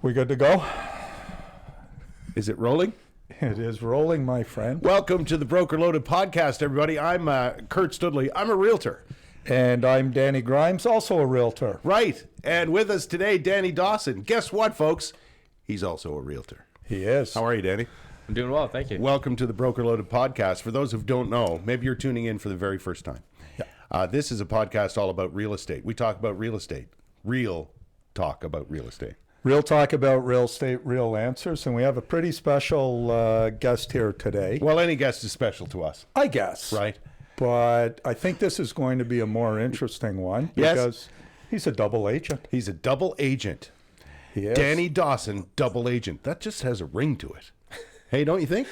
We good to go? Is it rolling? It is rolling, my friend. Welcome to the Broker Loaded Podcast, everybody. I'm Kurt Studley. I'm a realtor. And I'm Danny Grimes, also a realtor. Right. And with us today, Danny Dawson. Guess what, folks? He's also a realtor. He is. How are you, Danny? I'm doing well, thank you. Welcome to the Broker Loaded Podcast. For those who don't know, maybe you're tuning in for the very first time. Yeah. This is a podcast all about real estate. We talk about real estate. Real talk about real estate. Real talk about real estate, real answers. And we have a pretty special guest here today. Well, any guest is special to us. I guess. Right. But I think this is going to be a more interesting one. Yes. Because he's a double agent. He's a double agent. He is. Danny Dawson, double agent. That just has a ring to it. Hey, don't you think?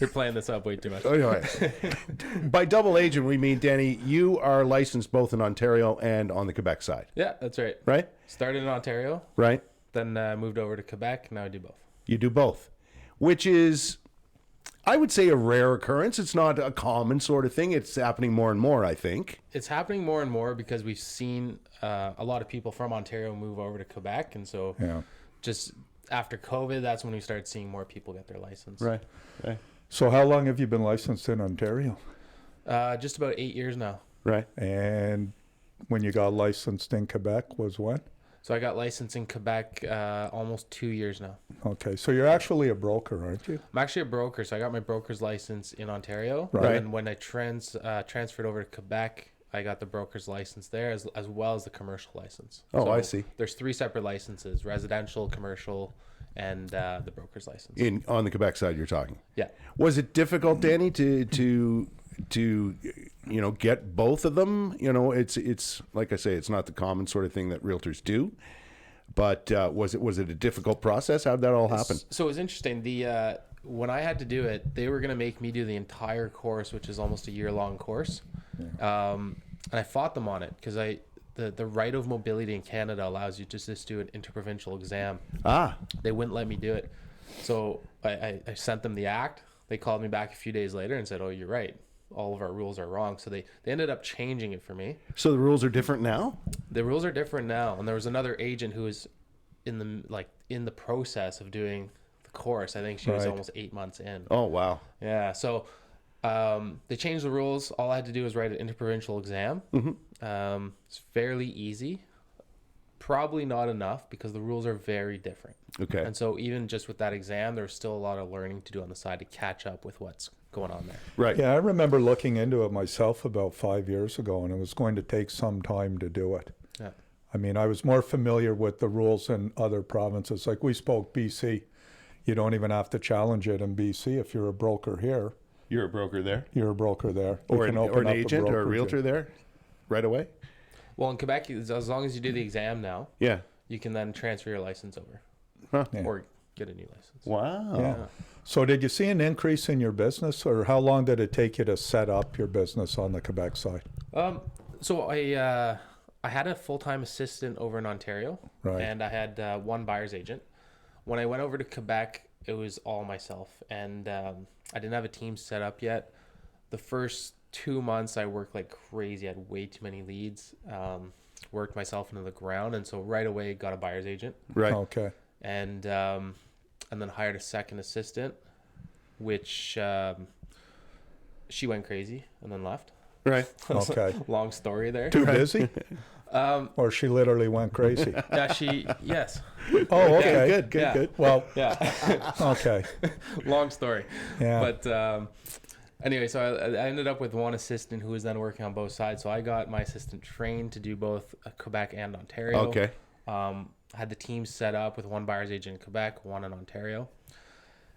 You're playing this up way too much. Oh, right. By double agent, we mean, Danny, you are licensed both in Ontario and on the Quebec side. Yeah, that's right. Right? Started in Ontario, Right. then moved over to Quebec. Now I do both. You do both, which is, I would say, a rare occurrence. It's not a common sort of thing. It's happening more and more, I think. It's happening more and more because we've seen a lot of people from Ontario move over to Quebec. And so just after COVID, that's when we started seeing more people get their license. Right. So how long have you been licensed in Ontario? Just about 8 years now. Right. And when you got licensed in Quebec was when? So I got licensed in Quebec almost 2 years now. Okay. So you're actually a broker, aren't you? I'm actually a broker. So I got my broker's license in Ontario. Right. And when I transferred over to Quebec, I got the broker's license there as well as the commercial license. Oh, So I see. There's 3 separate licenses: residential, commercial, and the broker's license. On the Quebec side, you're talking. Yeah. Was it difficult, Danny, to get both of them? It's like I say, it's not the common sort of thing that realtors do. But was it a difficult process? How did that all happen? So it was interesting. When I had to do it, they were going to make me do the entire course, which is almost a year-long course. And I fought them on it because the right of mobility in Canada allows you to just do an interprovincial exam. They wouldn't let me do it. So I sent them the act. They called me back a few days later and said, "Oh, you're right. All of our rules are wrong." So they ended up changing it for me. So the rules are different now? The rules are different now. And there was another agent who was in the process of doing the course. I think she was almost 8 months in. Oh, wow. Yeah. So they changed the rules. All I had to do was write an interprovincial exam. Mm-hmm. It's fairly easy. Probably not enough because the rules are very different. Okay. And so even just with that exam, there's still a lot of learning to do on the side to catch up with what's going on there. Right. Yeah, I remember looking into it myself about 5 years ago, and it was going to take some time to do it. Yeah. I mean, I was more familiar with the rules in other provinces. Like we spoke BC. You don't even have to challenge it in BC. If you're a broker here, You're a broker there? you're a broker there. Or You can an open up agent or a brokerage. realtor there right away? Well, in Quebec, as long as you do the exam now, Yeah. you can then transfer your license over Huh. Yeah. or get a new license. Wow. Yeah. So did you see an increase in your business, or how long did it take you to set up your business on the Quebec side? So I had a full-time assistant over in Ontario, Right. and I had one buyer's agent. When I went over to Quebec, it was all myself, and I didn't have a team set up yet. The first 2 months, I worked like crazy. I had way too many leads. Worked myself into the ground, and so right away got a buyer's agent, Right. Okay. and then hired a second assistant, which she went crazy and then left. Right. Okay. Long story there. Too busy? Or she literally went crazy? Yes. Oh, okay. Good. Yeah. Good. Well, Yeah. okay. Long story. Yeah. But anyway, so I ended up with one assistant who was then working on both sides. So I got my assistant trained to do both Quebec and Ontario. Okay. Had the team set up with one buyer's agent in Quebec, one in Ontario.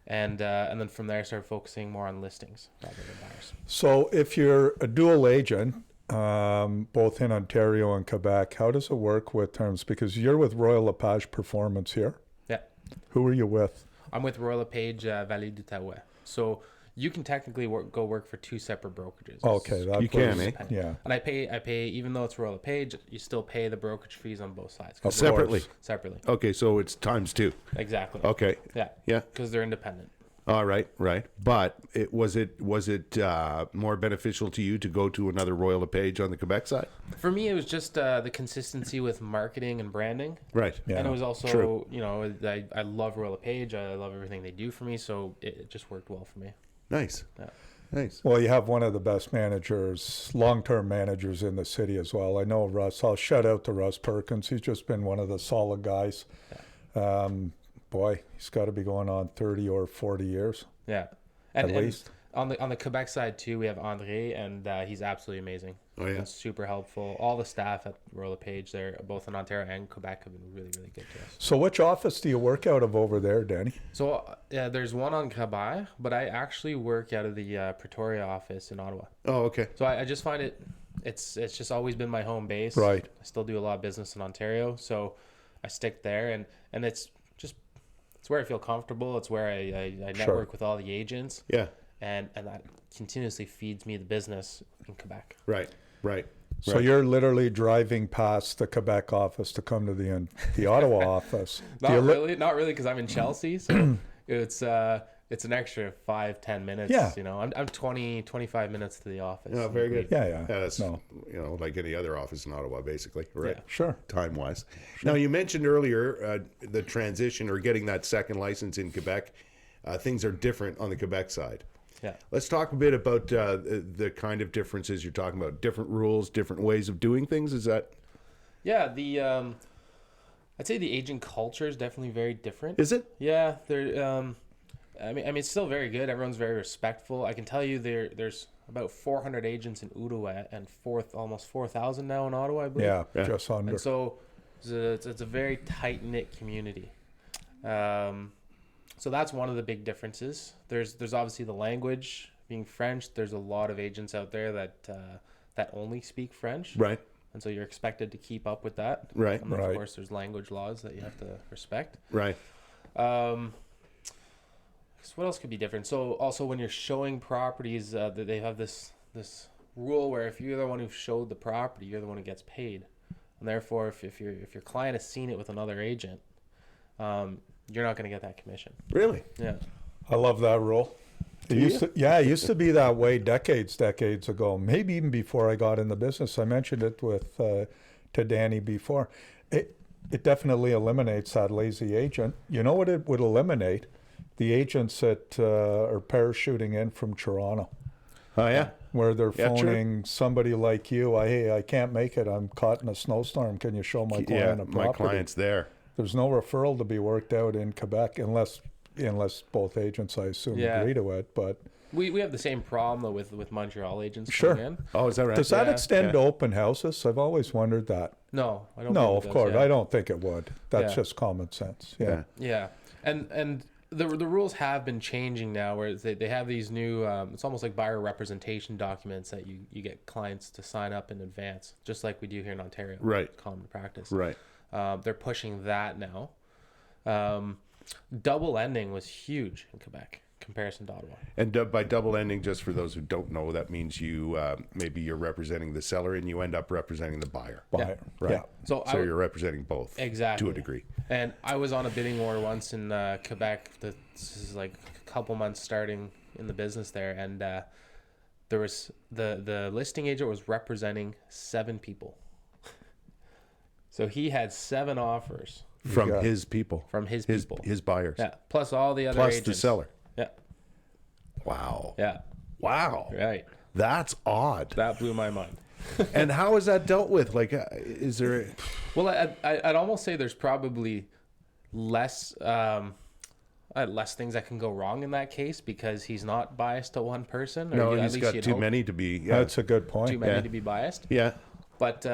And then from there, I started focusing more on listings rather than buyers. So if you're a dual agent, both in Ontario and Quebec, how does it work with terms? Because you're with Royal Lepage Performance here. Yeah. Who are you with? I'm with Royal Lepage Valley du Taouais. So you can technically go work for 2 separate brokerages. Okay. That You can, eh? Yeah. And I pay, even though it's Royal Lepage, you still pay the brokerage fees on both sides. Of Separately. course. Separately. Okay, so it's times 2. Exactly. Okay. Yeah. Yeah. Because they're independent. All right, right. But was it more beneficial to you to go to another Royal Lepage on the Quebec side? For me, it was just the consistency with marketing and branding. Right. Yeah. And it was also, True. I love Royal Lepage. I love everything they do for me. So it just worked well for me. Nice. Yeah. Nice. Well, you have one of the best managers, long-term managers in the city as well. I know Russ. I'll shout out to Russ Perkins. He's just been one of the solid guys. Boy, he's got to be going on 30 or 40 years. Yeah. And least. on the Quebec side too, we have Andre, and he's absolutely amazing. Oh, yeah. And super helpful. All the staff at Royal Lepage there, both in Ontario and Quebec, have been really, really good to us. So which office do you work out of over there, Danny? So there's one on Quebec, but I actually work out of the Pretoria office in Ottawa. Oh, okay. So I just find it's just always been my home base. Right. I still do a lot of business in Ontario, so I stick there, and it's where I feel comfortable. It's where I network with all the agents. Yeah. And that continuously feeds me the business in Quebec. Right. Right. So you're literally driving past the Quebec office to come to the Ottawa office. Not really, because I'm in Chelsea, so it's an extra 5-10 minutes. Yeah. I'm 25 minutes to the office. Oh, very good. Yeah. That's like any other office in Ottawa, basically, right? Yeah. Sure. Time wise. Now, you mentioned earlier the transition or getting that second license in Quebec. Things are different on the Quebec side. Yeah. Let's talk a bit about the kind of differences you're talking about. Different rules, different ways of doing things. Is that? Yeah. I'd say the agent culture is definitely very different. Is it? Yeah. I mean, it's still very good. Everyone's very respectful. I can tell you there's about 400 agents in Ottawa and almost 4,000 now in Ottawa, I believe. Yeah, just under. And so it's a very tight-knit community. So that's one of the big differences. There's obviously the language being French. There's a lot of agents out there that only speak French. Right. And so you're expected to keep up with that. Right. And then, Right. of course, there's language laws that you have to respect. Right. So what else could be different? So also when you're showing properties, they have this rule where if you're the one who showed the property, you're the one who gets paid. And therefore, if your client has seen it with another agent, you're not going to get that commission. Really? Yeah. I love that rule. It used to be that way decades ago, maybe even before I got in the business. I mentioned it to Danny before. It definitely eliminates that lazy agent. You know what it would eliminate? The agents that are parachuting in from Toronto. Oh, yeah. Where they're Yeah, true. phoning somebody like you. Hey, I can't make it. I'm caught in a snowstorm. Can you show my client a property? My client's there. There's no referral to be worked out in Quebec unless both agents, I assume, agree to it. But We have the same problem though with Montreal agents Sure. coming in. Oh, is that right? does that Yeah. extend to open houses? I've always wondered that. No, I don't. No, think of it does, course, yeah. I don't think it would. That's Yeah. just common sense. Yeah. Yeah, and the rules have been changing now, where they have these new. It's almost like buyer representation documents that you get clients to sign up in advance, just like we do here in Ontario. Right. It's common practice. Right. They're pushing that now. Double ending was huge in Quebec in comparison to Ottawa. And by double ending, just for those who don't know, that means you maybe you're representing the seller and you end up representing the buyer. Buyer. Right. Yeah. So you're representing both. Exactly. To a degree. And I was on a bidding war once in Quebec. This is like a couple months starting in the business there, and there was the listing agent was representing 7 people. So he had 7 offers From Yeah. his people. from his people. His buyers. Yeah, plus all the other Plus agents. the seller. Yeah, Wow. yeah, Wow. right. That's odd. That blew my mind. And how is that dealt with? Like, is there... Well, I'd almost say there's probably less things that can go wrong in that case because he's not biased to one person. Or No, at he's least got you'd too hope many to be... Yeah. That's a good point. too many Yeah. to be biased. Yeah. But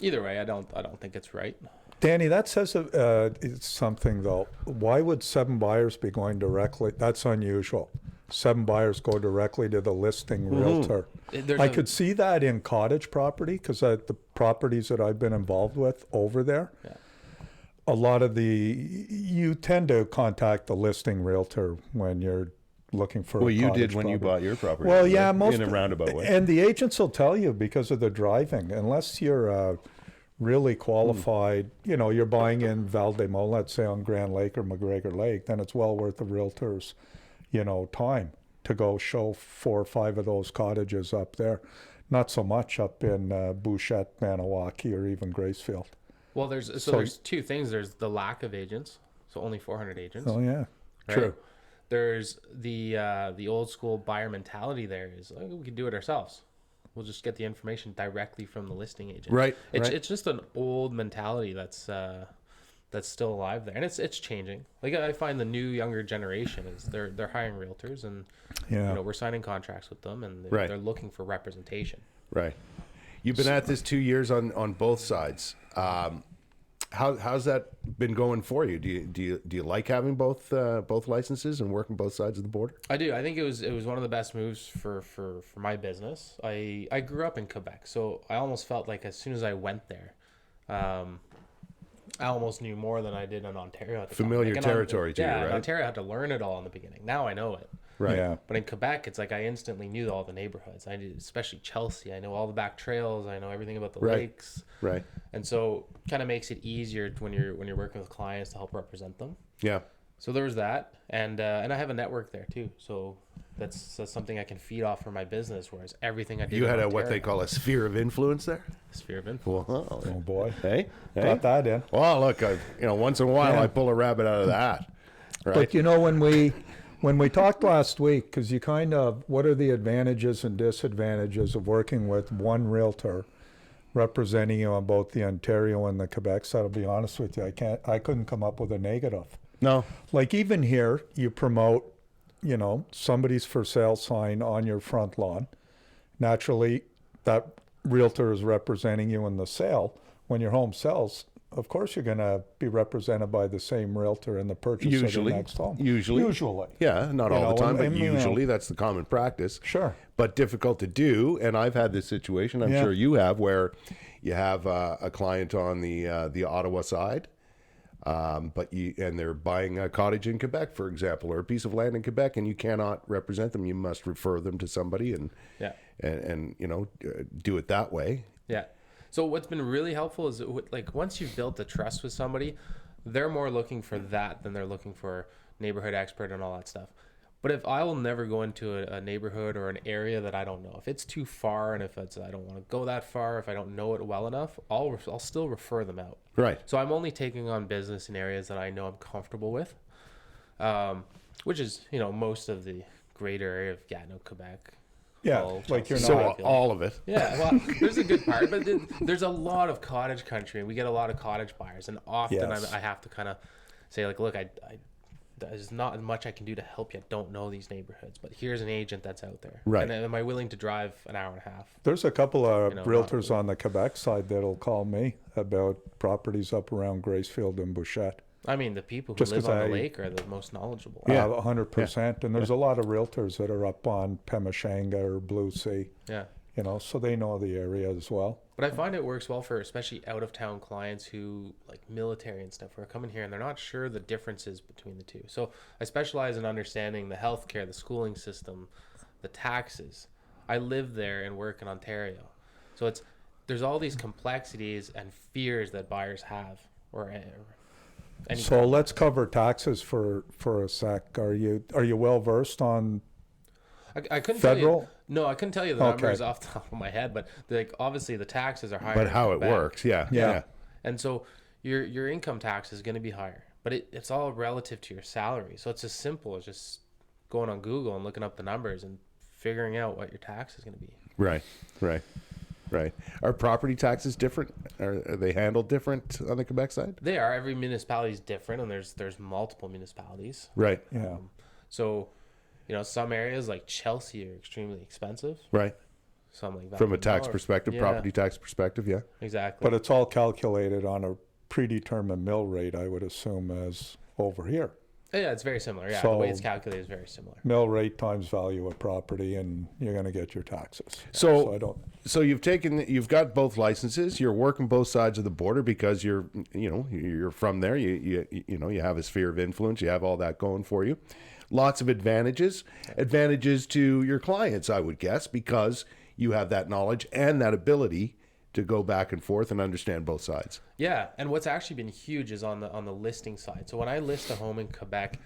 either way, I don't think it's right. Danny, that says it's something though. Why would 7 buyers be going directly? That's unusual. 7 buyers go directly to the listing realtor. There's I could see that in cottage property because the properties that I've been involved with over there, Yeah. a lot of you tend to contact the listing realtor when you're looking for. Well, a you cottage did when you property. bought your property. Well, yeah, right? most in a roundabout way. and the agents will tell you because of the driving, unless you're really qualified, you're buying in Val-des-Monts, let's say on Grand Lake or McGregor Lake, then it's well worth the realtor's, time to go show 4 or 5 of those cottages up there. Not so much up in Bouchette, Maniwaki, or even Gracefield. Well, there's two things. There's the lack of agents, so only 400 agents. Oh yeah, right? True. There's the old school buyer mentality. There is we can do it ourselves. We'll just get the information directly from the listing agent. Right. It's just an old mentality that's still alive there, and it's changing. Like I find the new younger generation is they're hiring realtors, and we're signing contracts with them, and they're looking for representation. Right. You've been at this 2 years on both sides. How's that been going for you? Do you like having both licenses and working both sides of the border? I do. I think it was one of the best moves for my business. I grew up in Quebec, so I almost felt like as soon as I went there, I almost knew more than I did in Ontario at the Familiar time. territory to you, right? In Ontario, I had to learn it all in the beginning. Now I know it. Right. Yeah. But in Quebec, it's like I instantly knew all the neighborhoods. I did, especially Chelsea. I know all the back trails. I know everything about the lakes. Right. And so, kind of makes it easier when you're working with clients to help represent them. Yeah. So there was that, and I have a network there too. So that's something I can feed off for my business. Whereas everything I did, You had what they call a sphere of influence there. sphere of influence. Wow. oh boy, Hey. got that in. Well, look, once in a while Yeah. I pull a rabbit out of the hat. Right. But when we talked last week, because you kind of, what are the advantages and disadvantages of working with one realtor representing you on both the Ontario and the Quebec side? I'll be honest with you, I couldn't come up with a negative. No. Like even here, you promote, somebody's for sale sign on your front lawn. Naturally, that realtor is representing you in the sale. When your home sells, of course you're going to be represented by the same realtor in the purchase of the next home. Usually. Yeah, not all the time, but and, usually that's the common practice. Sure. But difficult to do. And I've had this situation, I'm sure you have, where you have a client on the Ottawa side, and they're buying a cottage in Quebec, for example, or a piece of land in Quebec, and you cannot represent them. You must refer them to somebody and do it that way. Yeah. So what's been really helpful is like once you've built the trust with somebody, they're more looking for that than they're looking for neighborhood expert and all that stuff. But if I will never go into a neighborhood or an area that I don't know, if it's too far and if I don't want to go that far, if I don't know it well enough, I'll still refer them out. Right. So I'm only taking on business in areas that I know I'm comfortable with, which is most of the greater area of Gatineau, Quebec. Yeah, like you're not. All of it. Yeah, well, there's a good part, but there's a lot of cottage country, and we get a lot of cottage buyers, and often I have to kind of say, like, look, there's not much I can do to help you. I don't know these neighborhoods, but here's an agent that's out there. Right. And am I willing to drive an hour and a half? There's a couple of realtors on the Quebec side that'll call me about properties up around Gracefield and Bouchette. I mean, the people who live on the lake are the most knowledgeable. Yeah, 100%. And there's a lot of realtors that are up on Pemashanga or Blue Sea. Yeah. So they know the area as well. But I find it works well for especially out-of-town clients who, like military and stuff, who are coming here and they're not sure the differences between the two. So I specialize in understanding the healthcare, the schooling system, the taxes. I live there and work in Ontario. So there's all these complexities and fears that buyers have. So let's cover taxes for a sec. Are you well versed on I couldn't federal? Tell you, no, I couldn't tell you the numbers off the top of my head, but obviously the taxes are higher. But how it works, yeah. And so your income tax is going to be higher, but it's all relative to your salary. So it's as simple as just going on Google and looking up the numbers and figuring out what your tax is going to be. Right. Are property taxes different? Are they handled different on the Quebec side? They are. Every municipality is different, and there's multiple municipalities. Right. Yeah. So, some areas like Chelsea are extremely expensive. Right. Some like that. From a tax perspective, property tax perspective, yeah. Exactly. But it's all calculated on a predetermined mill rate, I would assume, as over here. Yeah, it's very similar. Yeah, So the way it's calculated is very similar. Mill rate times value of property, and you're going to get your taxes. So you've got both licenses. You're working both sides of the border because you're from there. You have a sphere of influence. You have all that going for you. Lots of advantages to your clients, I would guess, because you have that knowledge and that ability to go back and forth and understand both sides. Yeah, and what's actually been huge is on the listing side. So when I list a home in Quebec,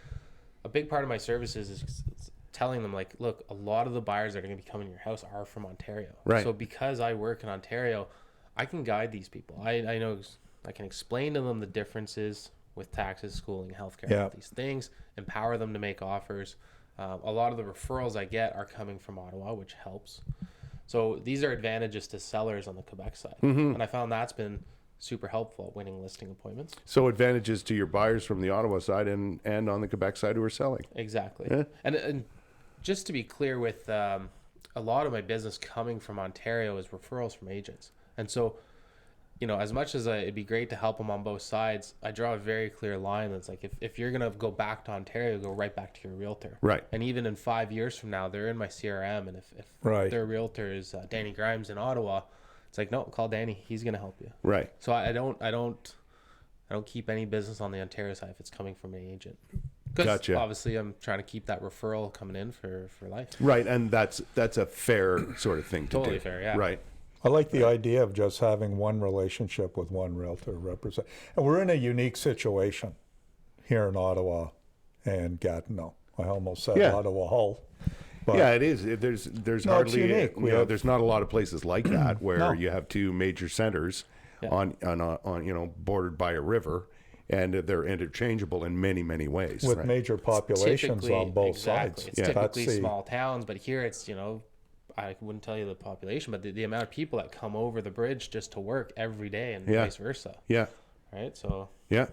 a big part of my services is telling them, like, look, a lot of the buyers that are going to be coming to your house are from Ontario. Right. So because I work in Ontario, I can guide these people. I know I can explain to them the differences with taxes, schooling, healthcare, all these things, empower them to make offers. A lot of the referrals I get are coming from Ottawa, which helps. So these are advantages to sellers on the Quebec side. And I found that's been super helpful at winning listing appointments. So advantages to your buyers from the Ottawa side and on the Quebec side who are selling. Exactly. Yeah. And just to be clear, with a lot of my business coming from Ontario is referrals from agents. And so, you know, as much as it'd be great to help them on both sides, I draw a very clear line that's like, if you're going to go back to Ontario, go right back to your realtor. Right. And even in 5 years from now, they're in my CRM. And if their realtor is Danny Grimes in Ottawa, it's like, no, call Danny. He's going to help you. Right. So I don't keep any business on the Ontario side if it's coming from an agent. Because Gotcha. obviously I'm trying to keep that referral coming in for life. Right. And that's a fair sort of thing to do. Totally fair, yeah. Right. I like the idea of just having one relationship with one realtor represent. And we're in a unique situation here in Ottawa and Gatineau. I almost said Ottawa Hull. But Yeah, it is. There's hardly unique. there's not a lot of places like that where you have two major centers Yeah. on you know, bordered by a river, and they're interchangeable in many ways. with right? major populations on both exactly. sides. It's Yeah. typically That's the- small towns, but here it's, you know, I wouldn't tell you the population, but the amount of people that come over the bridge just to work every day and Yeah. vice versa. Yeah. Right. So Yeah.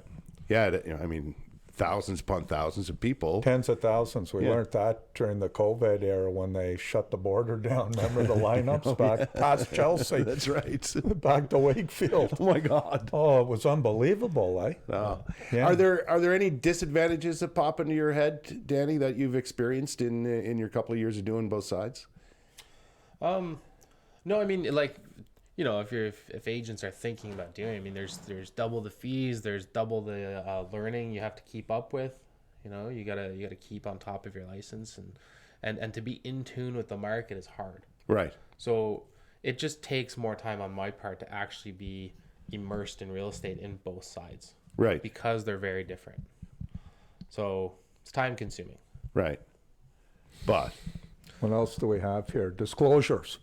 Yeah. You know, I mean, thousands upon thousands of people. Tens of thousands. We learned that during the COVID era when they shut the border down. Remember the lineups back past Chelsea, That's right. back to Wakefield. Oh my God. Oh, it was unbelievable, eh? Oh. Yeah. Are there any disadvantages that pop into your head, Danny, that you've experienced in your couple of years of doing both sides? no, I mean, like, you know, if agents are thinking about doing, I mean, there's double the fees, there's double the learning you have to keep up with. You know, you gotta keep on top of your license, and to be in tune with the market is hard. Right. So it just takes more time on my part to actually be immersed in real estate in both sides. Right. Because they're very different. So it's time consuming. Right. But What else do we have here? Disclosures.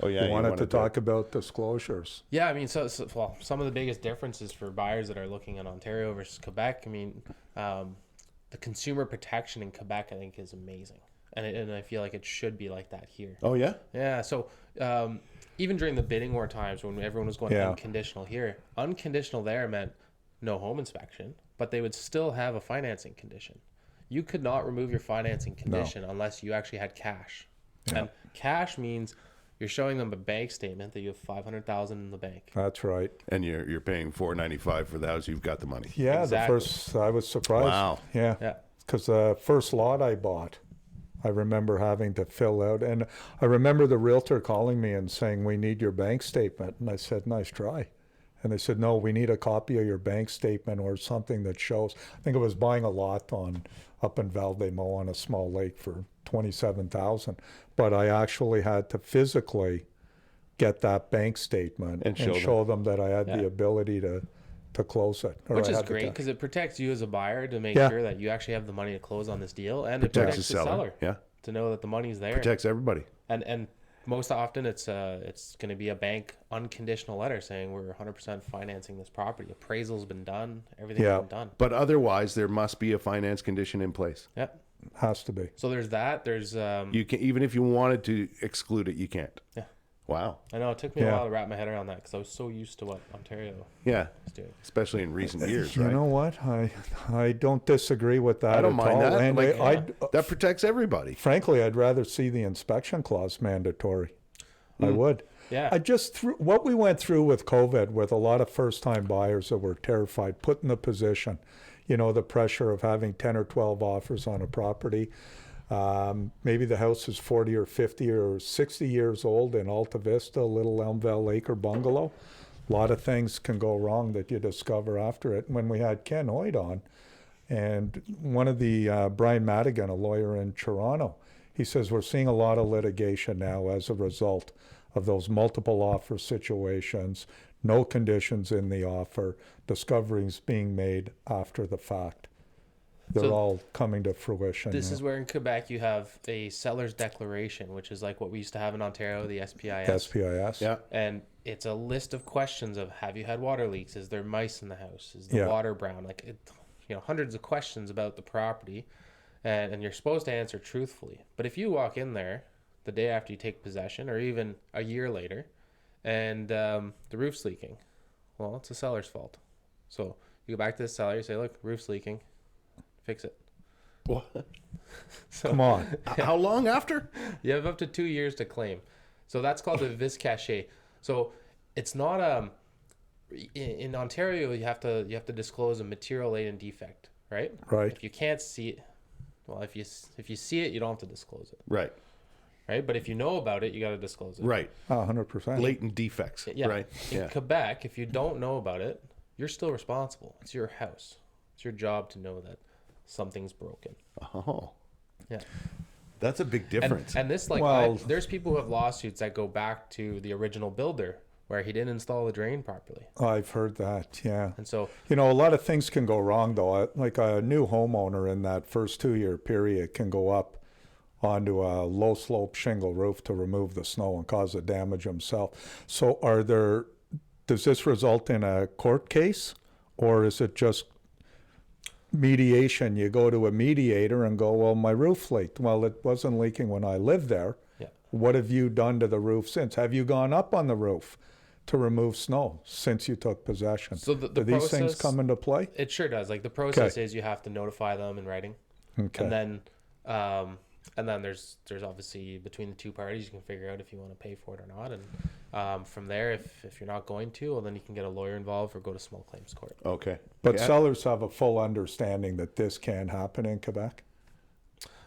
yeah, You wanted to talk about disclosures. Yeah, I mean, so well, some of the biggest differences for buyers that are looking at Ontario versus Quebec, I mean, the consumer protection in Quebec, I think, is amazing. And I feel like it should be like that here. Oh yeah. Yeah, so even during the bidding war times when everyone was going unconditional here, unconditional there meant no home inspection, but they would still have a financing condition. You could not remove your financing condition unless you actually had cash. Yeah. And cash means you're showing them a bank statement that you have $500,000 in the bank. That's right. And you're paying $495 for the house. You've got the money. Yeah, Exactly. the first, I was surprised. Wow. Yeah. Yeah. Because the first lot I bought, I remember having to fill out, and I remember the realtor calling me and saying, "We need your bank statement." And I said, "Nice try." And they said, "No, we need a copy of your bank statement or something that shows." I think I was buying a lot up in Val-des-Mots on a small lake for $27,000, but I actually had to physically get that bank statement And and show show them that I had Yeah. the ability to close it. or Which I is had the great cash. because it protects you as a buyer to make Yeah. sure that you actually have the money to close on this deal, and it Protects protects the the seller. seller Yeah. to know that the money's there. Protects everybody. And most often it's going to be a bank unconditional letter saying we're 100% financing this property. Appraisal's been done, everything's Yeah. been done. But otherwise, there must be a finance condition in place. Yeah. Has to be. So there's that. There's You can, even if you wanted to exclude it, you can't. Yeah. Wow. I know it took me a Yeah. while to wrap my head around that because I was so used to what Ontario Yeah. is doing. Especially in recent years, You right? know what? I don't disagree with that I don't at mind all. that. And Like, I'd, that protects everybody. frankly, I'd rather see the inspection clause mandatory. I would. Yeah. I just through what we went through with COVID, with a lot of first-time buyers that were terrified, put in the position, the pressure of having 10 or 12 offers on a property. Maybe the house is 40 or 50 or 60 years old in Alta Vista, Little Elmvale Acre bungalow. A lot of things can go wrong that you discover after it. When we had Ken Hoyt on, and one of the, Brian Madigan, a lawyer in Toronto, he says we're seeing a lot of litigation now as a result of those multiple offer situations, no conditions in the offer, discoveries being made after the fact. They're So all coming to fruition. This is where in Quebec you have a seller's declaration, which is like what we used to have in Ontario, the SPIS. SPIS. Yeah. And it's a list of questions of, have you had water leaks? Is there mice in the house? Is the Yeah. water brown? Like, hundreds of questions about the property, and you're supposed to answer truthfully. But if you walk in there the day after you take possession, or even a year later, and the roof's leaking, well, it's the seller's fault. So you go back to the seller, you say, look, roof's leaking, fix it. What? So, Come on. How long after? you have up to 2 years to claim. So that's called the vis cachet. So it's not in Ontario you have to disclose a material latent defect, right? Right. If you can't see it, well, if you see it, you don't have to disclose it, Right. right? But if you know about it, you got to disclose it. Right. 100%. Latent defects. Yeah. Right. In Yeah. Quebec, if you don't know about it, you're still responsible. It's your house. It's your job to know that something's broken. Oh. Yeah. That's a big difference. And this, like, Well- there's people who have lawsuits that go back to the original builder where he didn't install the drain properly. I've heard that, yeah. And so, You know, a lot of things can go wrong, though. Like a new homeowner in that first 2-year period can go up onto a low slope shingle roof to remove the snow and cause the damage himself. So does this result in a court case, or is it just mediation? You go to a mediator and go, well, my roof leaked. Well, it wasn't leaking when I lived there. yeah. What have you done to the roof since? Have you gone up on the roof to remove snow since you took possession? So the Do these things process- come into play? It sure does. Like, the process is you have to notify them in writing. Okay. And then there's obviously between the two parties, you can figure out if you want to pay for it or not. And from there, if you're not going to, well, then you can get a lawyer involved or go to small claims court. Okay. But Yeah. sellers have a full understanding that this can happen in Quebec?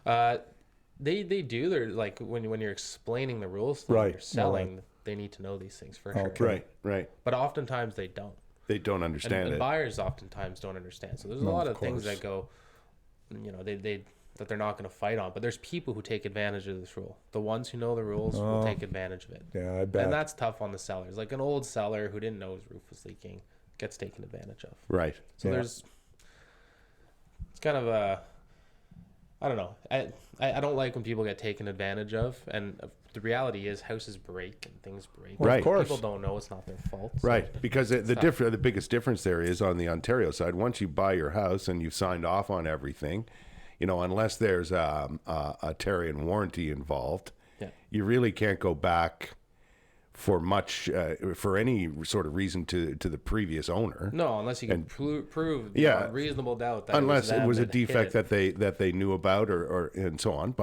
They do. They're like, when you're explaining the rules to them, Right. you're selling, they need to know these things for Okay. sure. Right. Right. But oftentimes they don't. They don't And, understand and it. buyers oftentimes don't understand. So there's a No, lot of of things course. that go, that they're not going to fight on. But there's people who take advantage of this rule. The ones who know the rules will take advantage of it. Yeah, I bet. And that's tough on the sellers. Like an old seller who didn't know his roof was leaking gets taken advantage of. Right. So Yeah. it's kind of I don't know. I don't like when people get taken advantage of. And the reality is houses break and things break. Well, Right. Of course. People don't know it's not their fault. So- Right, because the biggest difference there is on the Ontario side. Once you buy your house and you've signed off on everything, unless there's a Terran warranty involved, Yeah. you really can't go back for any sort of reason to the previous owner. No, unless you can prove Yeah. beyond reasonable doubt that Unless it was a hit defect it. that they knew about or and so on,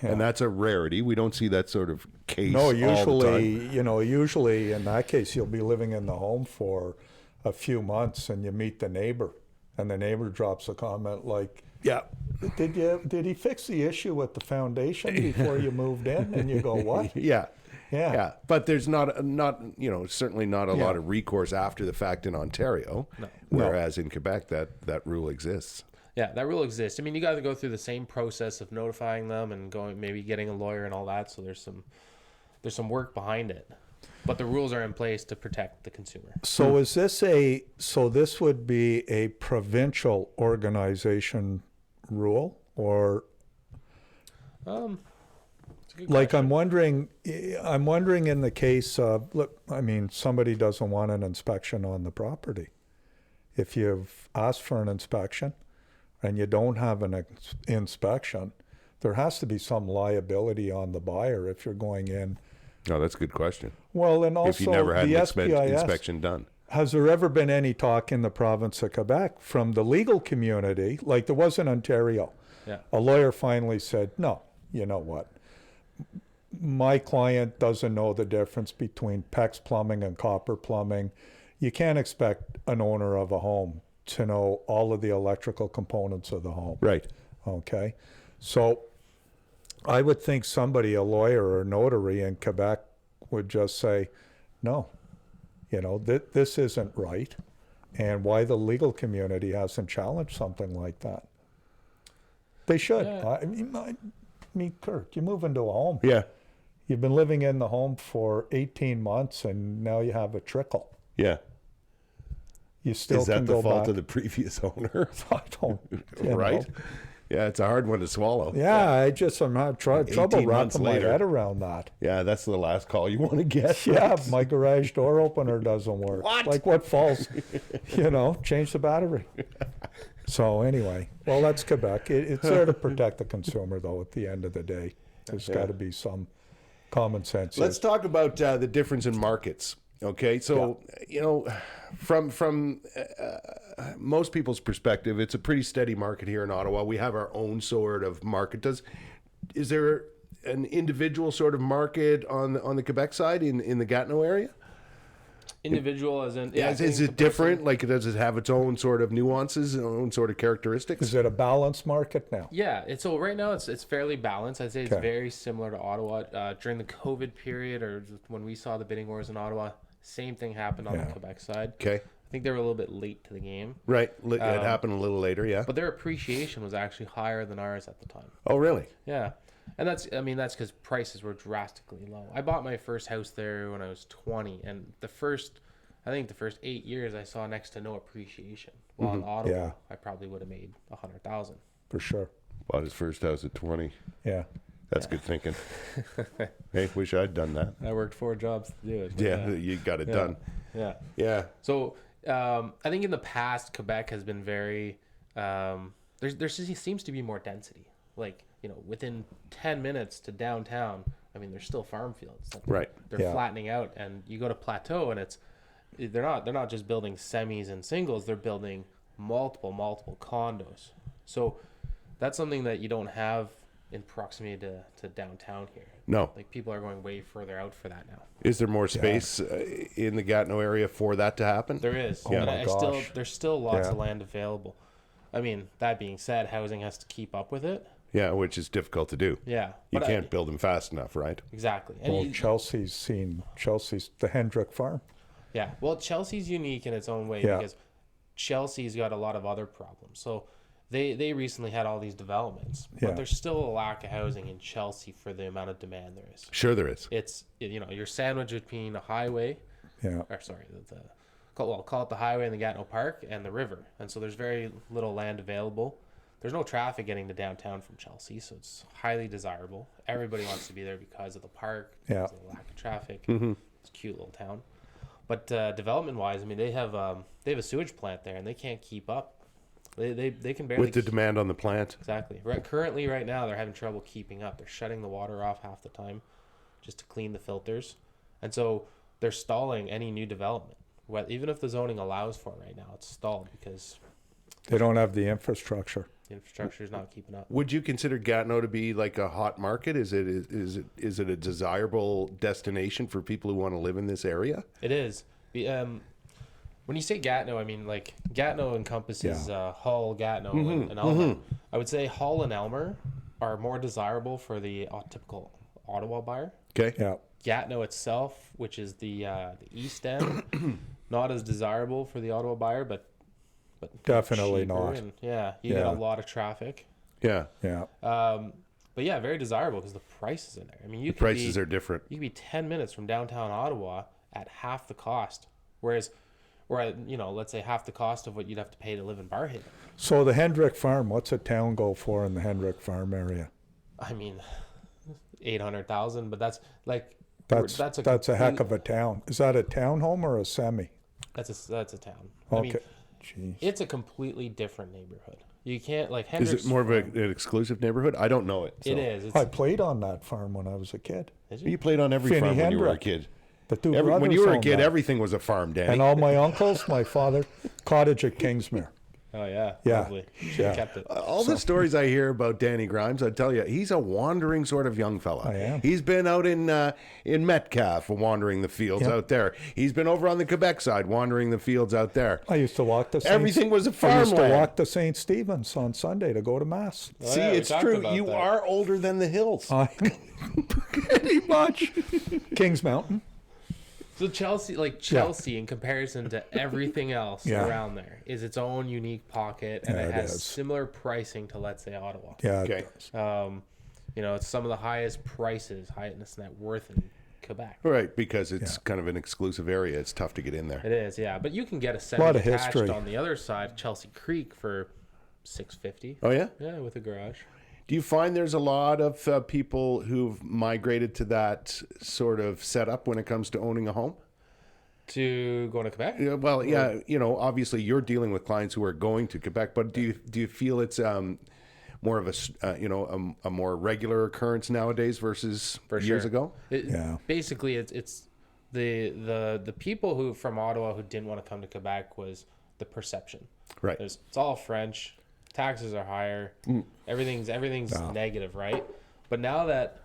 and that's a rarity. We don't see that sort of case. No, all the time. usually in that case, you'll be living in the home for a few months and you meet the neighbor and the neighbor drops a comment like, Yeah, did he fix the issue with the foundation before you moved in? And you go, what? yeah. Yeah. Yeah, but there's certainly not a Yeah. lot of recourse after the fact in Ontario, whereas in Quebec that rule exists. Yeah, that rule exists. I mean, you got to go through the same process of notifying them and maybe getting a lawyer and all that. So there's some work behind it, but the rules are in place to protect the consumer. So this would be a provincial organization rule, or It's a good like question. I'm wondering in the case of, look, I mean, somebody doesn't want an inspection on the property. If you've asked for an inspection and you don't have an inspection, there has to be some liability on the buyer if you're going in. No, that's a good question. Well, and also If you never had the an SPIS, inspection done, has there ever been any talk in the province of Quebec from the legal community, like there was in Ontario? Yeah. A lawyer finally said, no, you know what? My client doesn't know the difference between PEX plumbing and copper plumbing. You can't expect an owner of a home to know all of the electrical components of the home. right? Okay. So I would think somebody, a lawyer or notary in Quebec, would just say, no, this isn't right. And why the legal community hasn't challenged something like that. They should. Yeah. I mean, Kurt, you move into a home. Yeah, You've been living in the home for 18 months and now you have a trickle. Yeah. You still Is that can the go fault back. of the previous owner? I don't, you Right? know. Yeah, it's a hard one to swallow. Yeah, I'm having trouble 18 months wrapping my later. head around that. Yeah, that's the last call you want to get. Yeah, my garage door opener doesn't work. What? Like what falls, change the battery. So anyway, well, that's Quebec. It's there to protect the consumer, though, at the end of the day. There's got to be some common sense. Let's talk about the difference in markets. Okay, so from most people's perspective, it's a pretty steady market here in Ottawa. We have our own sort of market. Is there an individual sort of market on the Quebec side in the Gatineau area? Individual as in Is it different? Like, does it have its own sort of nuances, its own sort of characteristics? Is it a balanced market now? Yeah, so right now it's fairly balanced. I'd say it's Okay. very similar to Ottawa. During the COVID period, or just when we saw the bidding wars in Ottawa, same thing happened on the Quebec side. Okay, I think they were a little bit late to the game, right. It happened a little later, yeah. but their appreciation was actually higher than ours at the time. Oh, really? Yeah, and that's because prices were drastically low. I bought my first house there when I was 20, and the first 8 years I saw next to no appreciation. While in Ottawa, Yeah. I probably would have made 100,000. For sure. Bought his first house at 20. Yeah. That's good thinking. Hey, wish I'd done that. I worked 4 jobs to do it. but Yeah, you got it done. Yeah. Yeah. So I think in the past, Quebec has been very. There seems to be more density. Like within 10 minutes to downtown. I mean, there's still farm fields. Right. They're flattening out, and you go to Plateau, and they're not just building semis and singles. They're building multiple condos. So that's something that you don't have in proximity to downtown here. No. Like people are going way further out for that now. Is there more space in the Gatineau area for that to happen? There is. Oh my gosh. There's still lots Yeah. of land available. I mean, that being said, housing has to keep up with it. Yeah, which is difficult to do. Yeah. You but can't build them fast enough, right? Exactly. And Well, Chelsea's the Hendrick farm. yeah. Well, Chelsea's unique in its own way Yeah. because Chelsea's got a lot of other problems. So they recently had all these developments, but Yeah. there's still a lack of housing in Chelsea for the amount of demand there is. Sure there is. It's you're sandwiched between a highway, Yeah. or sorry, call it the highway in the Gatineau Park and the river, and so there's very little land available. There's no traffic getting to downtown from Chelsea, so it's highly desirable. Everybody wants to be there because of the park, because of the lack of traffic. It's a cute little town. But development-wise, I mean, they have a sewage plant there, and they can't keep up. They can barely With the demand on the plant. exactly. Currently, right now, they're having trouble keeping up. They're shutting the water off half the time, just to clean the filters, and so they're stalling any new development. Even if the zoning allows for it right now, it's stalled because They don't have the infrastructure. the infrastructure is not keeping up. Would you consider Gatineau to be like a hot market? Is it a desirable destination for people who want to live in this area? It is. When you say Gatineau, I mean like Gatineau encompasses Hull, Gatineau, and Elmer. I would say Hull and Elmer are more desirable for the typical Ottawa buyer. Okay. Yeah. Gatineau itself, which is the East End, not as desirable for the Ottawa buyer, but Definitely cheaper, not. and you get a lot of traffic. Yeah. Yeah. But yeah, very desirable because the prices in there. I mean, Prices are different. You could be 10 minutes from downtown Ottawa at half the cost, whereas let's say half the cost of what you'd have to pay to live in Barhaven. So the Hendrick farm, what's a town go for in the Hendrick farm area? I mean, 800,000, but that's like That's a heck of a town. Is that a townhome or a semi? that's a town. Okay. I mean, Jeez. it's a completely different neighborhood. You can't like Is Hendrick's. it more of an exclusive neighborhood? I don't know it. So. It is. It's, I played on that farm when I was a kid. is it? You played on every Finney farm when you were a Hendrick. kid. The two When brothers you were a owned kid, that. everything was a farm, Danny. And all my uncles, my father, cottage at Kingsmere. Oh yeah. Yeah. Lovely. Should Yeah. have kept it. All the stories I hear about Danny Grimes, I tell you, he's a wandering sort of young fella. I am. He's been out in Metcalfe wandering the fields Yeah. out there. He's been over on the Quebec side wandering the fields out there. I used to walk to Everything was a I used to farmland. walk to St. Stephen's on Sunday to go to mass. Oh, See, yeah, we it's talked true. about You that. are older than the hills. Pretty much. Kings Mountain. So Chelsea, in comparison to everything else Yeah. around there, is its own unique pocket, and Yeah, it it has is. similar pricing to, let's say, Ottawa. Yeah. Okay. It does. You know, it's some of the highest prices, highest net worth in Quebec. Right, because it's kind of an exclusive area. It's tough to get in there. It is, yeah. But you can get a lot of semi-detached history. on the other side, Chelsea Creek, for $650. Oh, yeah? Yeah, with a garage. Do you find there's a lot of people who've migrated to that sort of setup when it comes to owning a home? To going to Quebec? Yeah, well, yeah, you know, obviously you're dealing with clients who are going to Quebec, but do you feel it's more of a more regular occurrence nowadays versus years ago? Basically, it's the people who from Ottawa who didn't want to come to Quebec was the perception. Right. It's all French. Taxes are higher. Everything's negative, right? But now that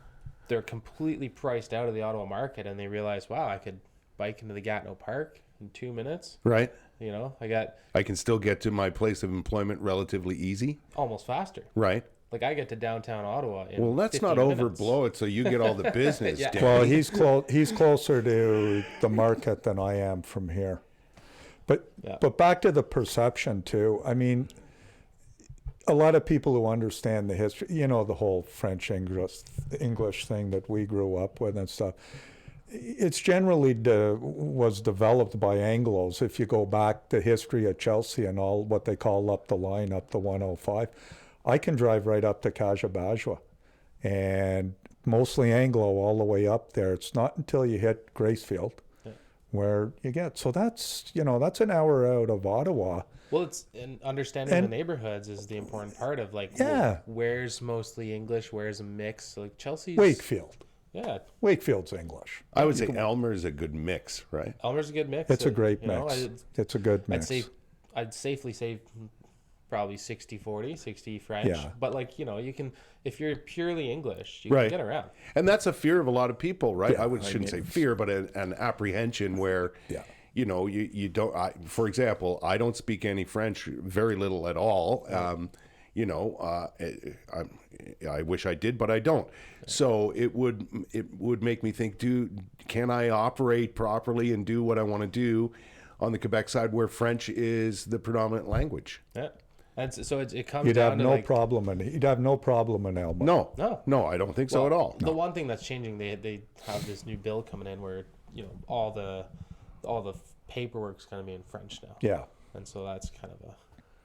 they're completely priced out of the Ottawa market and they realize, wow, I could bike into the Gatineau Park in 2 minutes. Right. You know, I can still get to my place of employment relatively easy. almost faster. Right. Like I get to downtown Ottawa in Well, let's 15 not minutes. overblow it so you get all the business. Yeah. Dan. Well, he's closer to the market than I am from here. But back to the perception too. I mean, a lot of people who understand the history, you know, the whole French English thing that we grew up with and stuff. It's generally was developed by Anglos. If you go back to history of Chelsea and all what they call up the line, up the 105, I can drive right up to Cajabajwa, and mostly Anglo all the way up there. It's not until you hit Gracefield where you get. So that's an hour out of Ottawa. Well, it's and understanding the neighborhoods is the important part of like where's mostly English, where's a mix. Like Chelsea's Wakefield. Yeah, Wakefield's English. I would say Elmer's a good mix, right? Elmer's a good mix. It's a great mix. It's a good mix. I'd safely say probably 60-40, 60 French. Yeah. But like, you know, you can, if you're purely English, you can get around. And that's a fear of a lot of people, right? I shouldn't say fear, but an apprehension where, you know, you don't, for example, I don't speak any French, very little at all. You know, I wish I did, but I don't. So it would make me think, can I operate properly and do what I want to do on the Quebec side where French is the predominant language? Yeah. And so it comes You'd down have to no like, problem you'd have no problem in Elmer. No, I don't think so at all. The one thing that's changing, they have this new bill coming in where, you know, all the paperwork's going to be in French now. Yeah. And so that's kind of a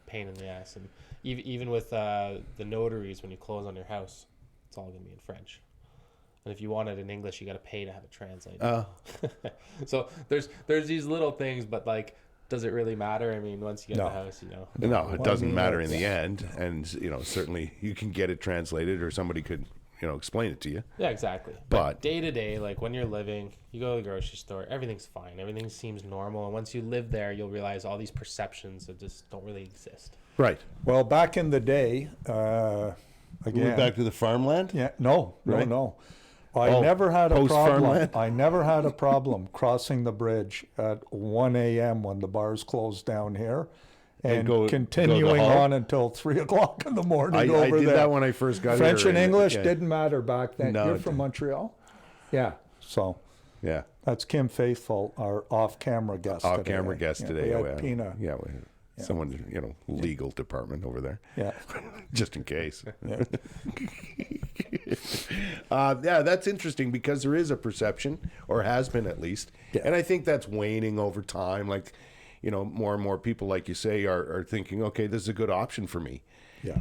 pain in the ass. And even with the notaries, when you close on your house, it's all going to be in French. And if you want it in English, you got to pay to have it translated. So there's these little things, but like, does it really matter? I mean, once you get the house, you know. No, it doesn't matter in the end. And, you know, certainly you can get it translated or somebody could, you know, explain it to you. Yeah, exactly. But day to day, like when you're living, you go to the grocery store, everything's fine. Everything seems normal. And once you live there, you'll realize all these perceptions that just don't really exist. Right. Well, back in the day, again. We're back to the farmland? Yeah, no. I never had a problem. I never had a problem crossing the bridge at 1 a.m. when the bars closed down here, and continuing on until 3 o'clock in the morning. I did that when I first got French here. and English didn't matter back then. No, You're from Montreal? Yeah. So that's Kim Faithful, our off-camera guest today. We had Pina. Someone, you know, legal department over there. Yeah. Just in case. That's interesting because there is a perception, or has been at least. Yeah. And I think that's waning over time. Like, you know, more and more people, like you say, are thinking, okay, this is a good option for me. Yeah.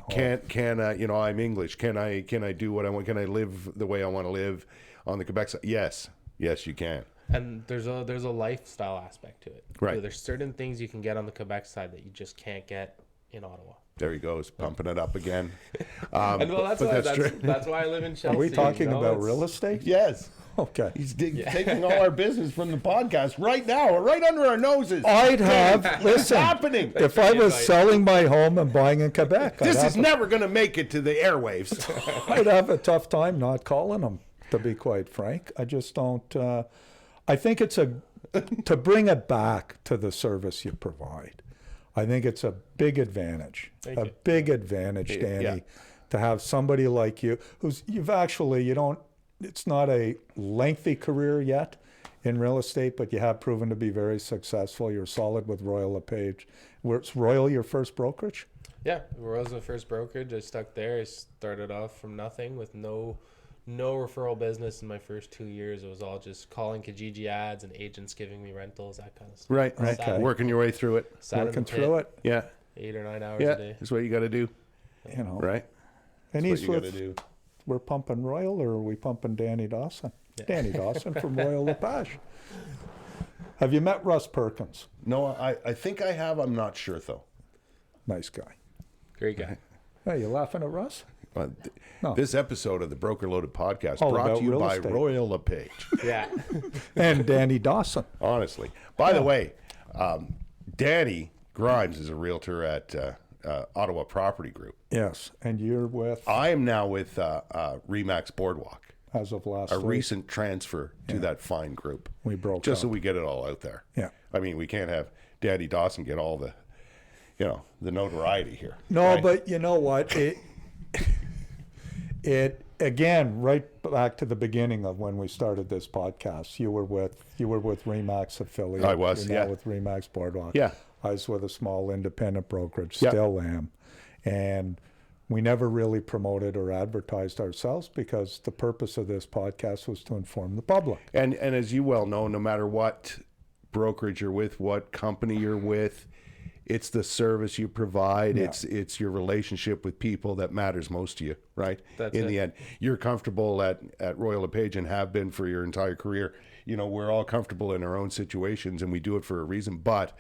You know, I'm English. Can I do what I want? Can I live the way I want to live on the Quebec side? Yes, you can. And there's a lifestyle aspect to it. Right. So there's certain things you can get on the Quebec side that you just can't get in Ottawa. There he goes, pumping it up again. And well, that's why I live in Chelsea. Are we talking about real estate? Yes. Okay. He's taking all our business from the podcast right now, right under our noses. I'd have, listen, happening. If I was selling my home and buying in Quebec, this is never going to make it to the airwaves. I'd have a tough time not calling them, to be quite frank. I just don't. I think it's to bring it back to the service you provide. I think it's a big advantage, big advantage, Danny, to have somebody like you it's not a lengthy career yet. in real estate, but you have proven to be very successful. You're solid with Royal Lepage. Was Royal your first brokerage? Yeah, Royal's my first brokerage. I stuck there. I started off from nothing with no referral business in my first 2 years. It was all just calling Kijiji ads and agents giving me rentals, that kind of stuff. Right. Okay. Working your way through it. Working Through it. Yeah. 8 or 9 hours Yeah. a day. That's what you got to do. You know. Right. And That's he's what you got with, to do. we're pumping Royal, or are we pumping Danny Dawson? Yeah. Danny Dawson from Royal Lepage. Have you met Russ Perkins? No, I think I have. I'm not sure though. Nice guy. Great guy. Hey, you laughing at Russ? No. This episode of the Broker Loaded Podcast All brought about to you real by estate. Royal Lepage. Yeah. And Danny Dawson. Honestly. By the way, Danny Grimes is a realtor at Ottawa Property Group. Yes. And you're with, I am now with Remax Boardwalk, as of last a week. recent transfer to that fine group. We broke Just so up. we get it all out there. Yeah. I mean, we can't have Danny Dawson get all the, the notoriety here. No, right? but you know what? It again, right back to the beginning of when we started this podcast. You were with Remax affiliate. I was, You're now yeah. with Remax Boardwalk. Yeah. I was with a small independent brokerage, Yeah. still am, and we never really promoted or advertised ourselves because the purpose of this podcast was to inform the public. And as you well know, no matter what brokerage you're with, what company you're with, it's the service you provide. Yeah. It's your relationship with people that matters most to you, right? That's in it. the end, you're comfortable at Royal Lepage and have been for your entire career. We're all comfortable in our own situations and we do it for a reason. But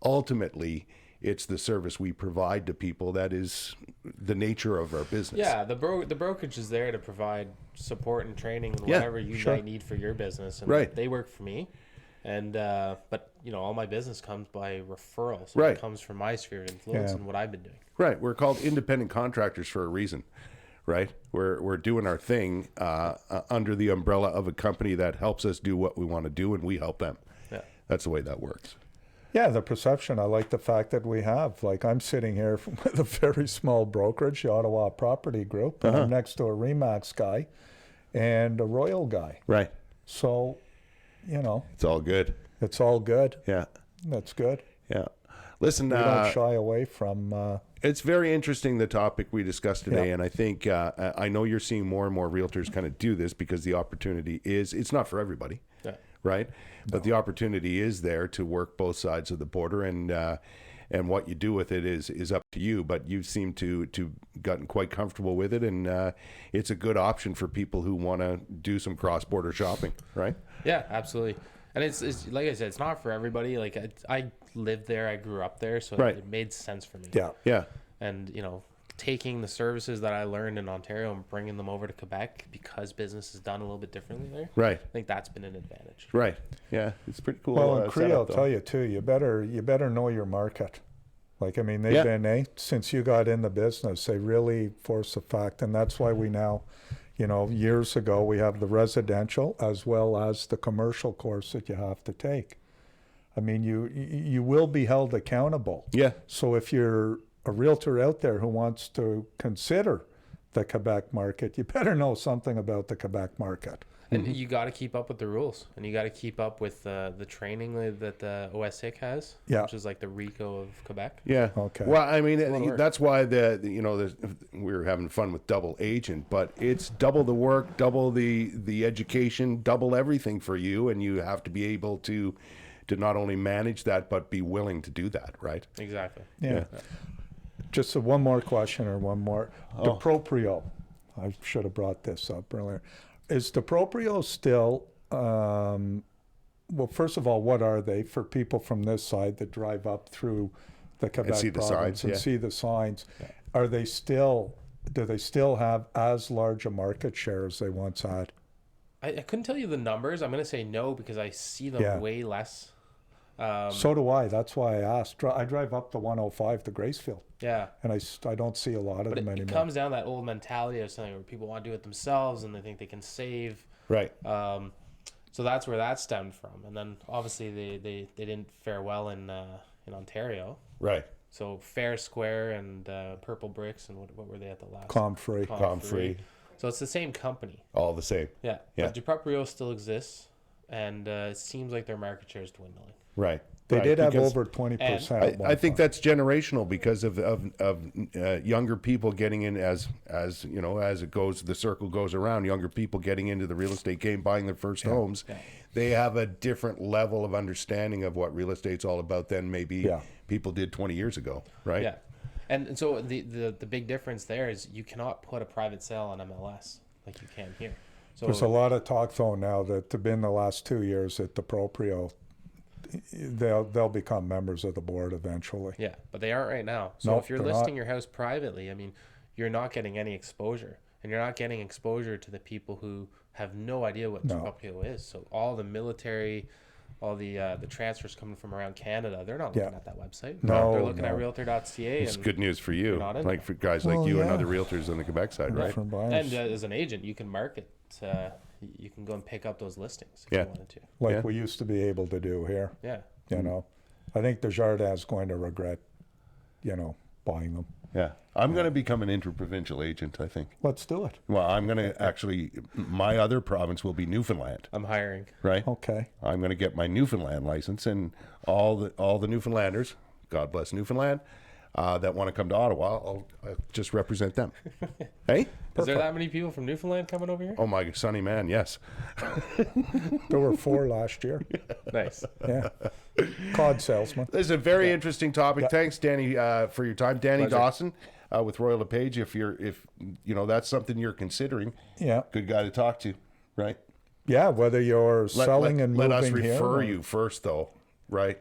ultimately, it's the service we provide to people that is the nature of our business. Yeah, the brokerage is there to provide support and training and Yeah, whatever you sure. might need for your business. And Right. they work for me. And but all my business comes by referral. So Right. it comes from my sphere of influence Yeah. and what I've been doing. Right. We're called independent contractors for a reason, right? We're doing our thing under the umbrella of a company that helps us do what we want to do, and we help them. Yeah. That's the way that works. Yeah, the perception. I like the fact that we have. Like, I'm sitting here with a very small brokerage, the Ottawa Property Group. And I'm next to a Remax guy and a Royal guy. Right. So, It's all good. it's all good. Yeah. That's good. Yeah. Listen, We don't shy away from. it's very interesting, the topic we discussed today. Yeah. And I think, I know you're seeing more and more realtors kind of do this because the opportunity it's not for everybody. Yeah. Right? But the opportunity is there to work both sides of the border, and what you do with it is up to you. But you seem to gotten quite comfortable with it, and it's a good option for people who want to do some cross-border shopping, right? Yeah, absolutely. And it's like I said, it's not for everybody. Like I lived there, I grew up there, so Right. it made sense for me. Yeah. Yeah. And taking the services that I learned in Ontario and bringing them over to Quebec because business is done a little bit differently there. Right. I think that's been an advantage. Right. Yeah. It's pretty cool. Well, and Cree, I'll setup, though. tell you too. You better know your market. Like, I mean, they've been since you got in the business, they really force the fact, and that's why we now, years ago we have the residential as well as the commercial course that you have to take. I mean, you will be held accountable. Yeah. So if you're a realtor out there who wants to consider the Quebec market, you better know something about the Quebec market. And you got to keep up with the rules, and you got to keep up with the training that the OSIC has, Yeah. which is like the RICO of Quebec. Yeah. Okay. Well, I mean, lot of work. that's why we were having fun with double agent, but it's double the work, double the education, double everything for you, and you have to be able to not only manage that but be willing to do that, right? Exactly. Yeah. Just one more question or one more. Oh. DeProprio. I should have brought this up earlier. Is DeProprio still, well, first of all, what are they for people from this side that drive up through the Quebec see the province signs, and yeah. see the signs? Are they still, do they still have as large a market share as they once had? I couldn't tell you the numbers. I'm going to say no because I see them Yeah. way less. So do I. That's why I asked. I drive up the 105 to Gracefield, Yeah. and I don't see a lot of But them it anymore. comes down to that old mentality of something where people want to do it themselves and they think they can save. Right. So that's where that stemmed from. And then obviously they didn't fare well in Ontario. Right. So Fair Square and Purple Bricks and what were they at the last? Comfrey. Comfrey. So it's the same company. All the same. Yeah. Yeah. But DeProprio still exists. and it seems like their market share is dwindling. Right. They Right, did have because over 20% at one I think time. that's generational because of younger people getting in as you know, as it goes, the circle goes around. Younger people getting into the real estate game, buying their first homes. Yeah. They have a different level of understanding of what real estate's all about than maybe people did 20 years ago, right? Yeah, and so the big difference there is you cannot put a private sale on MLS like you can here. So There's a lot of talk though now that in the last 2 years at the Proprio, they'll become members of the board eventually. yeah, but they aren't right now. So Nope, if you're they're listing not. your house privately, I mean, you're not getting any exposure, and you're not getting exposure to the people who have no idea what Proprio is. So all the military, all the transfers coming from around Canada, they're not looking at that website. No, they're looking at no. realtor.ca. It's and good news for you, not in like there. for guys like Well, you and yeah. other realtors on the Quebec side, right? Different buyers. And as an agent, you can market. You can go and pick up those listings if Yeah. you wanted to. like Yeah. we used to be able to do here. Yeah. You know, I think Desjardins going to regret, buying them. Yeah. I'm going to become an interprovincial agent, I think. Let's do it. Well, I'm going to actually, my other province will be Newfoundland, I'm hiring. right? Okay. I'm going to get my Newfoundland license, and all the Newfoundlanders, God bless Newfoundland, that want to come to Ottawa, I'll just represent them. Hey? Is there that many people from Newfoundland coming over here? Oh my sunny man, yes. There were 4 last year. Nice. Yeah. Cod salesman. This is a very interesting topic. Thanks, Danny, for your time. Danny Pleasure. Dawson with Royal Lepage. If that's something you're considering, Yeah. good guy to talk to, right? Yeah. Whether you're selling and moving let us here. refer or- you first, though, right?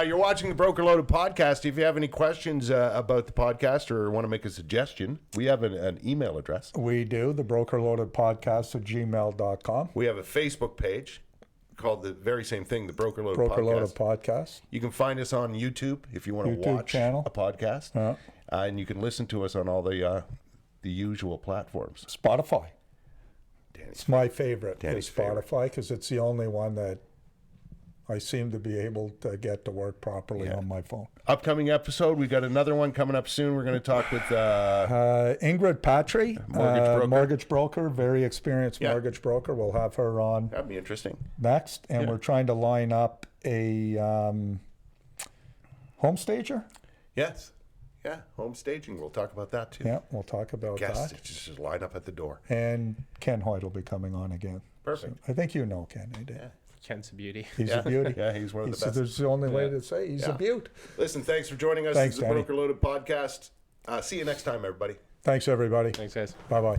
You're watching the Broker Loaded podcast. If you have any questions about the podcast or want to make a suggestion, we have an email address. We do. The brokerloadedpodcast@gmail.com. We have a Facebook page called the very same thing, the Broker Loaded Broker Loaded Podcast. Podcast. You can find us on YouTube if you want to YouTube watch channel. a podcast, Yeah. and you can listen to us on all the usual platforms. Spotify. Danny. It's my favorite. Danny's is Spotify because it's the only one that I seem to be able to get to work properly on my phone. Upcoming episode, we got another one coming up soon. We're going to talk with Ingrid Patry, Mortgage broker. mortgage broker, very experienced Yeah. mortgage broker. We'll have her on that'd be interesting. next, and we're trying to line up a home stager. Yes. Yeah, home staging. We'll talk about that too. Yeah, we'll talk about Guests that. just line up at the door. And Ken Hoyt will be coming on again. Perfect. So I think you know Ken. I did. Ken's a beauty. He's a beauty. Yeah, he's one of the best. There's the only way to say he's a beaut. Listen, thanks for joining us. Thanks, This is the Danny. Broker Loaded podcast. See you next time, everybody. Thanks, everybody. Thanks, guys. Bye-bye.